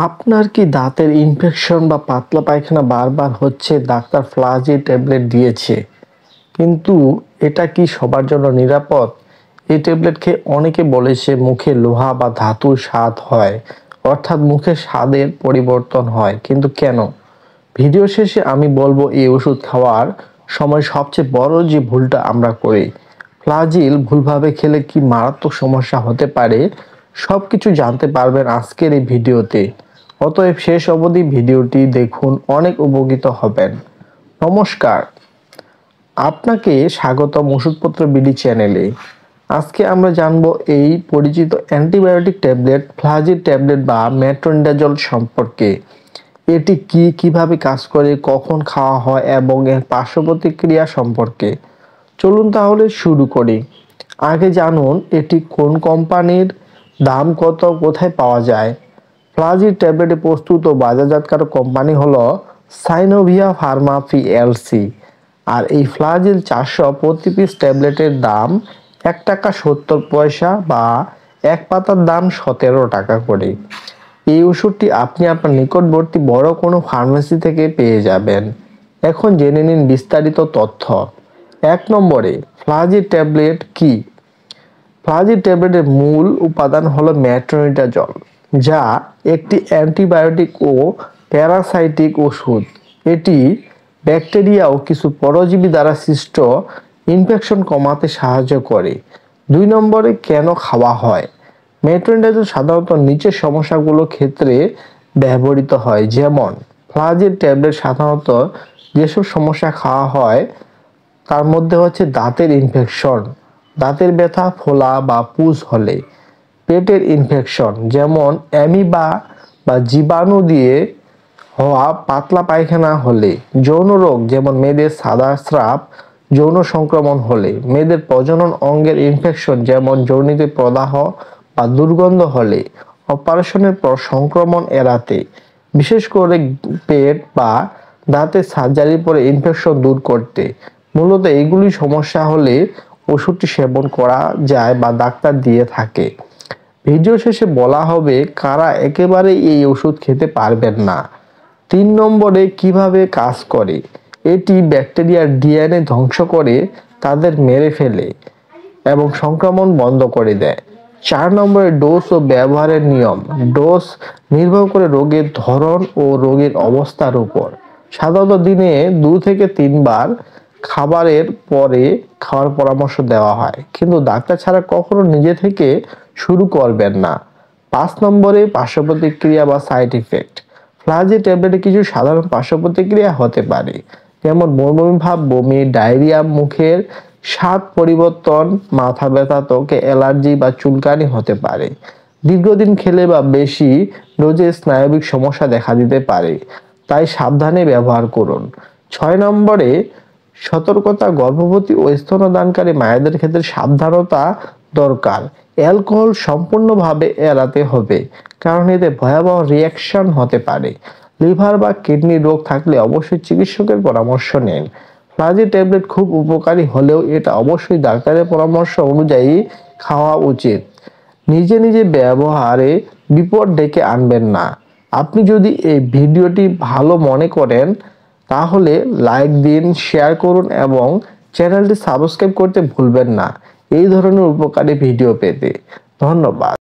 আপনার কি দাঁতের ইনফেকশন বা পাতলা পায়খানা বারবার হচ্ছে? ডাক্তার ফ্লাজি ট্যাবলেট দিয়েছে, কিন্তু এটা কি সবার জন্য নিরাপদ? এই ট্যাবলেট খেয়ে অনেকে বলেছে মুখে লোহা বা ধাতুর স্বাদ হয়, অর্থাৎ মুখের স্বাদের পরিবর্তন হয়। কিন্তু কেন? ভিডিও শেষে আমি বলবো এই ওষুধ খাওয়ার সময় সবচেয়ে বড় যে ভুলটা আমরা করি। ফ্লাজিল ভুলভাবে খেলে কি মারাত্মক সমস্যা হতে পারে, সবকিছু জানতে পারবেন আজকের এই ভিডিওতে। অতএব শেষ অবধি ভিডিওটি দেখুন, অনেক উপকৃত হবেন। নমস্কার, আপনাকে স্বাগতম ওষুধপত্র বিডি চ্যানেলে। আজকে আমরা জানবো এই পরিচিত অ্যান্টিবায়োটিক ট্যাবলেট ফ্লাজিল ট্যাবলেট বা মেট্রোনিডাজল সম্পর্কে। এটি কিভাবে কাজ করে, কখন খাওয়া হয় এবং এর পার্শ্ব প্রতিক্রিয়া সম্পর্কে। চলুন তাহলে শুরু করি। আগে জানুন এটি কোন কোম্পানির, দাম কত, কোথায় পাওয়া যায়। ফ্লাজিল ট্যাবলেটে প্রস্তুত ও বাজারজাতকারক কোম্পানি হলো সাইনোভিয়া ফার্মা পিএলসি। আর এই ফ্লাজিল 400 প্রতি পিস ট্যাবলেটের দাম 1 টাকা 70 পয়সা বা এক পাতার দাম 17 টাকা করে। এই ওষুধটি আপনি আপনার নিকটবর্তী বড় কোনো ফার্মেসি থেকে পেয়ে যাবেন। এখন জেনে নিন বিস্তারিত তথ্য। 1 নম্বরে, ফ্লাজিল ট্যাবলেট কি? ফ্লাজিল ট্যাবলেটের মূল উপাদান হলো মেট্রোনিডাজল, যা একটি অ্যান্টিবায়োটিক ও প্যারাসাইটিক ওষুধ। এটি ব্যাকটেরিয়া ও কিছু পরজীবী দ্বারা সৃষ্ট ইনফেকশন কমাতে সাহায্য করে। 2 নম্বরে, কেন খাওয়া হয়? মেট্রোনিডাজল সাধারণত নিচের সমস্যাগুলোর ক্ষেত্রে ব্যবহৃত হয়, যেমন ফ্লাজিল ট্যাবলেট সাধারণত যেসব সমস্যা খাওয়া হয় তার মধ্যে হচ্ছে দাঁতের ইনফেকশন, দাঁতের ব্যথা, ফোলা বা পুজ হলে, পেটের ইনফেকশন যেমন অ্যামিবা বা জীবাণু দিয়ে হওয়া পাতলা পায়খানা হলে, যৌন রোগ যেমন মেয়েদের সাদা স্রাব, যৌন সংক্রমণ হলে, মেয়েদের প্রজনন অঙ্গের ইনফেকশন যেমন যৌনিতে প্রদাহ বা দুর্গন্ধ হলে, অপারেশনের পর সংক্রমণ এড়াতে, বিশেষ করে পেট বা দাঁতের সার্জারির পরে ইনফেকশন দূর করতে। মূলত এগুলি সমস্যা হলে ওষুধটি সেবন করা যায় বা ডাক্তার দিয়ে থাকে। ভিডিও শেষে বলা হবে কারা একেবারে এই ওষুধ খেতে পারবেন না। 3 নম্বরে, কিভাবে কাজ করে? এটি ব্যাকটেরিয়ার ডিএনএ ধ্বংস করে তাদের মেরে ফেলে এবং সংক্রমণ বন্ধ করে দেয়। 4 নম্বরে, ডোজ ও ব্যবহারের নিয়ম। ডোজ নির্ভর করে রোগের ধরন ও রোগের অবস্থার উপর। সাধারণত দিনে 2 থেকে 3 বার খাবারের পরে খাওয়ার পরামর্শ দেওয়া হয়, কিন্তু ডাক্তার ছাড়া কখনো নিজে থেকে শুরু করবেন না। 5 নম্বরে, পার্শ্ব প্রতিক্রিয়া বা সাইড ইফেক্ট। ফ্লাজিল ট্যাবলেটে কিছু সাধারণ পার্শ্ব প্রতিক্রিয়া হতে পারে, যেমন বমি ভাব, বমি, ডায়রিয়া, মুখের স্বাদ পরিবর্তন, মাথা ব্যথা, ত্বকে অ্যালার্জি বা চুলকানি হতে পারে। দীর্ঘদিন খেলে বা বেশি ডোজে স্নায়বিক সমস্যা দেখা দিতে পারে, তাই সাবধানে ব্যবহার করুন। 6 নম্বরে, সতর্কতা। গর্ভবতী ও স্তন্যদানকারী মায়েদের ক্ষেত্রে সাবধানতা দরকার। অ্যালকোহল সম্পূর্ণভাবে এড়াতে হবে, কারণ এতে ভয়াবহ রিঅ্যাকশন হতে পারে। লিভার বা কিডনি রোগ থাকলে অবশ্যই চিকিৎসকের পরামর্শ নিন। ফ্লাজিল ট্যাবলেট খুব উপকারী হলেও এটা অবশ্যই ডাক্তারের পরামর্শ অনুযায়ী খাওয়া উচিত। নিজে নিজে ব্যবহারে বিপদ ডেকে আনবেন না। আপনি যদি এই ভিডিওটি ভালো মনে করেন তাহলে লাইক দিন, শেয়ার করুন এবং চ্যানেলটি সাবস্ক্রাইব করতে ভুলবেন না এই ধরনের উপকারী ভিডিও পেতে। ধন্যবাদ।